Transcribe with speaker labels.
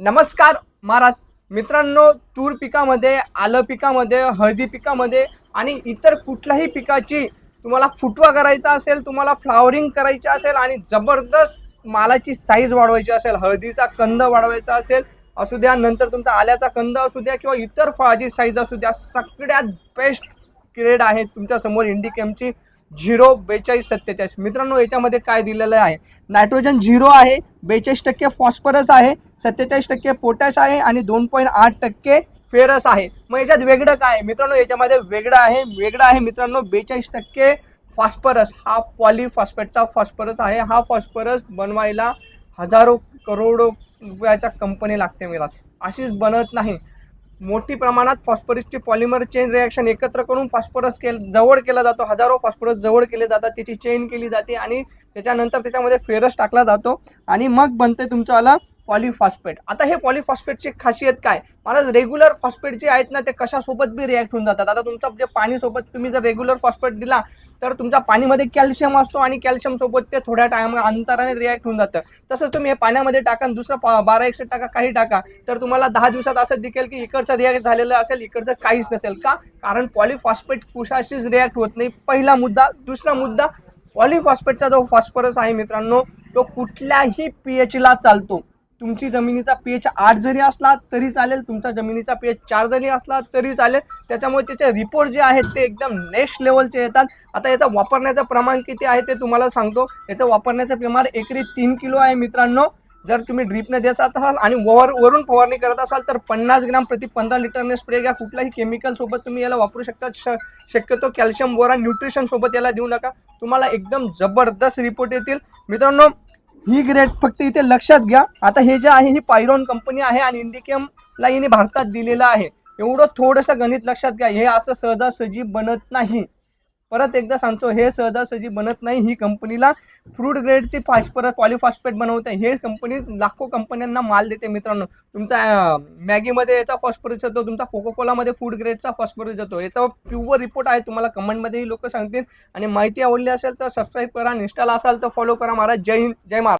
Speaker 1: नमस्कार महाराज मित्रांनो, तूर पिकामध्ये, आलं पिकामध्ये, हळदी पिकामध्ये आणि इतर कुठल्याही पिकाची तुम्हाला फुटवा करायचा असेल, तुम्हाला फ्लावरिंग करायची असेल आणि जबरदस्त मालाची साईज वाढवायची असेल, हळदीचा कंद वाढवायचा असेल असू द्या, नंतर तुमचा आल्याचा कंद असू द्या किंवा इतर फळाची साईज असू द्या, सगळ्यात बेस्ट ग्रेड आहे तुमच्या समोर इंडिकेमची 04247. मित्रांनो, याच्यामध्ये काय दिलेलं आहे, नायट्रोजन 0 आहे, 42% फॉस्फरस आहे, 47% पोटॅश आहे आणि 2.8% फेरस आहे. मग याच्यात वेगळं काय मित्रांनो, याच्यामध्ये वेगळं आहे मित्रांनो 42% फॉस्फरस. हा पॉलीफॉस्फेटचा फॉस्फरस आहे. हा फॉस्फरस बनवायला हजारो करोडो रुपयाच्या कंपनी लागते मित्रांनो, अशीच बनत नाही. मोठी प्रमाणात फॉस्फरसची पॉलिमर चेन रिॲक्शन एकत्र करून फॉस्फरस जवळ केला जातो. हजारो फॉस्फरस जवळ केले जातात, त्याची चेन केली जाते आणि त्याच्यानंतर त्याच्यामध्ये फेरस टाकला जातो आणि मग बनते तुमचं पॉलीफॉस्फेट. आता हे पॉलीफॉस्फेटची खासियत काय, मला रेग्युलर फॉस्फेट जे आहेत ना, ते कशासोबत बी रिॲक्ट होऊन जातात. आता तुमचा जे पाणीसोबत तुम्ही जर रेग्युलर फॉस्फेट दिला तर तुमच्या पाणीमध्ये कॅल्शियम असतो आणि कॅल्शियम सोबत ते थोड्या टाइम अंतराने रिॲक्ट होऊन जातं. तसंच तुम्ही हे पाण्यामध्ये टाका, दुसरं 12% टाका, काही टाका, तर तुम्हाला 10 दिवसात असं दिसेल की इकडचं रिॲक्ट झालेलं असेल, इकडचं काहीच नसेल. का? कारण पॉलीफॉस्फेट कुशाशीच रिॲक्ट होत नाही. पहिला मुद्दा. दुसरा मुद्दा, पॉलीफॉस्फेटचा जो फॉस्फरस आहे मित्रांनो, तो कुठल्याही पीएचला चालतो. तुमची जमिनीचा पीएच 8 जरी असला तरी चालेल, तुमचा जमिनीचा पीएच 4 जरी असला तरी चालेल. त्याच्यामुळे त्याचे रिपोर्ट जे आहेत ते एकदम नेक्स्ट लेवलचे येतात. आता याचा वापरण्याचं प्रमाण किती आहे ते तुम्हाला सांगतो. याचं वापरण्याचं प्रमाण एकरी 3 किलो आहे मित्रांनो. जर तुम्ही ड्रीपने देत असाल आणि वरून फवारणी करत असाल तर 50 ग्राम प्रति 15 लिटरने स्प्रे घ्या. कुठल्याही केमिकल सोबत तुम्ही याला वापरू शकता. शक्यतो कॅल्शियम बोरान न्यूट्रिशन सोबत याला देऊ नका, तुम्हाला एकदम जबरदस्त रिपोर्ट येतील मित्रांनो. ही ग्रेड फक्त इथे लक्षात घ्या. आता हे जे आहे, ही पायरॉन कंपनी आहे आणि इंडिकेमला हिने भारतात दिलेलं आहे. एवढं थोडंसं गणित लक्षात घ्या. हे असं सहजासहजी बनत नाही. परत एकदा सांगतो, हे सहजासहजी बनत नाही. ही कंपनीला फ्रूट ग्रेडची पॉलीफॉस्फेट बनवते. हे कंपनी लाखो कंपन्यांना माल देते मित्रांनो. तुमचा मॅगीमध्ये याचा फॉस्फरस येतो, तुमचा कोकोकोलामध्ये फूड ग्रेडचा फॉस्फरस येतो. याचा प्युअर रिपोर्ट आहे, तुम्हाला कमेंटमध्येही लोक सांगतील. आणि माहिती आवडली असेल तर सबस्क्राईब करा, इंस्टाला असाल तर फॉलो करा. महाराज जय हिंद, जय महाराज.